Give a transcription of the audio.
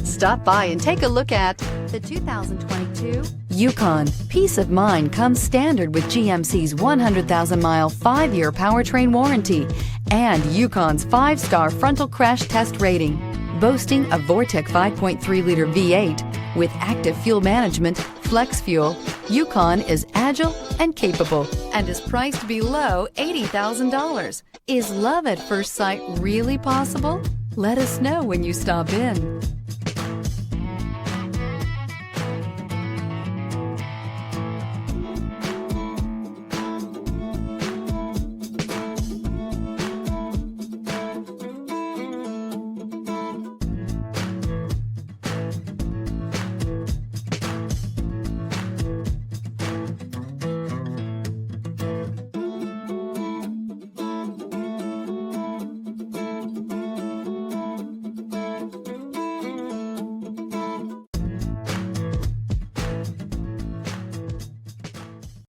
Stop by and take a look at the 2022 Yukon. Peace of mind comes standard with GMC's 100,000-mile, 5-year powertrain warranty and Yukon's 5-star frontal crash test rating. Boasting a Vortec 5.3-liter V8 with active fuel management, flex fuel, Yukon is agile and capable and is priced below $80,000. Is love at first sight really possible? Let us know when you stop in.